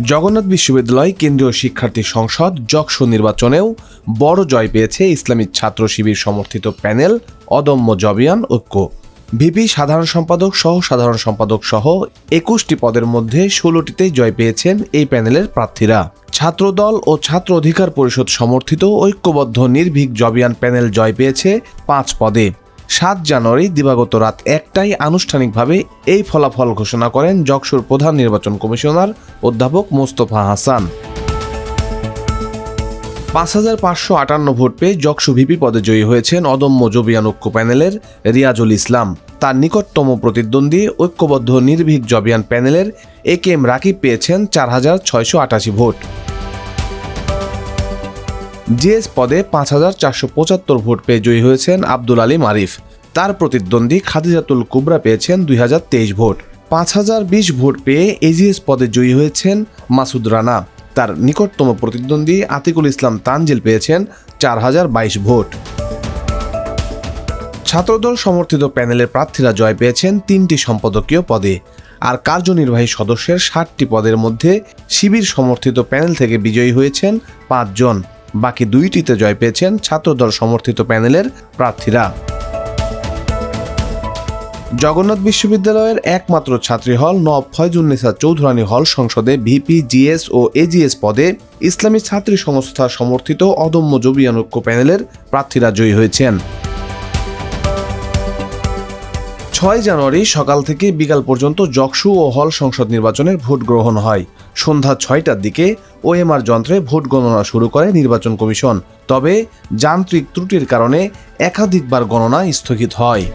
জগন্নাথ বিশ্ববিদ্যালয় কেন্দ্রীয় শিক্ষার্থী সংসদ যক্ষ নির্বাচনেও বড় জয় পেয়েছে ইসলামী ছাত্র শিবির সমর্থিত প্যানেল অদম্য জবিয়ান ঐক্য। ভিপি সাধারণ সম্পাদক সহ সাধারণ সম্পাদক সহ ২১টি পদের মধ্যে ১৬টিতেই জয় পেয়েছেন এই প্যানেলের প্রার্থীরা। ছাত্রদল ও ছাত্র অধিকার পরিষদ সমর্থিত ঐক্যবদ্ধ নির্ভীক জবিয়ান প্যানেল জয় পেয়েছে ৫ পদে। ৭ জানুয়ারি দিবাগত রাত ১টায় আনুষ্ঠানিকভাবে এই ফলাফল ঘোষণা করেন যকসুর প্রধান নির্বাচন কমিশনার অধ্যাপক মোস্তফা হাসান। ৫,৫৫৮ ভোট পেয়ে যকসু ভিপি পদে জয়ী হয়েছেন অদম্য জবিয়ান ঐক্য প্যানেলের রিয়াজুল ইসলাম। তার নিকটতম প্রতিদ্বন্দ্বী ঐক্যবদ্ধ নির্ভীক জবিয়ান প্যানেলের একেএম রাকিব পেয়েছেন ৪,৬৮৮ ভোট। জিএস পদে ৫,৪৭৫ ভোট পেয়ে জয়ী হয়েছেন আব্দুল আলীম আরিফ। তার প্রতিদ্বন্দ্বী খাদিজাতুল কুবরা পেয়েছেন ২,০২৩ ভোট। ৫,০২০ ভোট পেয়ে এজিএস পদে জয়ী হয়েছেন মাসুদ রানা। তার নিকটতম প্রতিদ্বন্দ্বী আতিকুল ইসলাম তানজিল পেয়েছেন ৪,০২২ ভোট। ছাত্রদল সমর্থিত প্যানেলের প্রার্থীরা জয় পেয়েছেন ৩টি সম্পাদকীয় পদে। আর কার্যনির্বাহী সদস্যের ৬০টি পদের মধ্যে শিবির সমর্থিত প্যানেল থেকে বিজয়ী হয়েছেন ৫ জন। বাকি ২টিতে জয় পেয়েছেন ছাত্রদল সমর্থিত প্যানেলের প্রার্থীরা। জগন্নাথ বিশ্ববিদ্যালয়ের একমাত্র ছাত্রী হল নওয়াব ফয়জুন্নেসা চৌধুরানী হল সংসদে ভিপি, জিএস ও এজিএস পদে ইসলামী ছাত্রী সংস্থা সমর্থিত অদম্য জবিয়ান ঐক্য প্যানেলের প্রার্থীরা জয়ী হয়েছেন। ৬ জানুয়ারি সকাল থেকে বিকাল পর্যন্ত যকসু ও হল সংসদ নির্বাচনের ভোট গ্রহণ হয়। সন্ধ্যা ৬টার দিকে ওএমআর যন্ত্রে ভোট গণনা শুরু করে নির্বাচন কমিশন। তবে যান্ত্রিক ত্রুটির কারণে একাধিকবার গণনা স্থগিত হয়।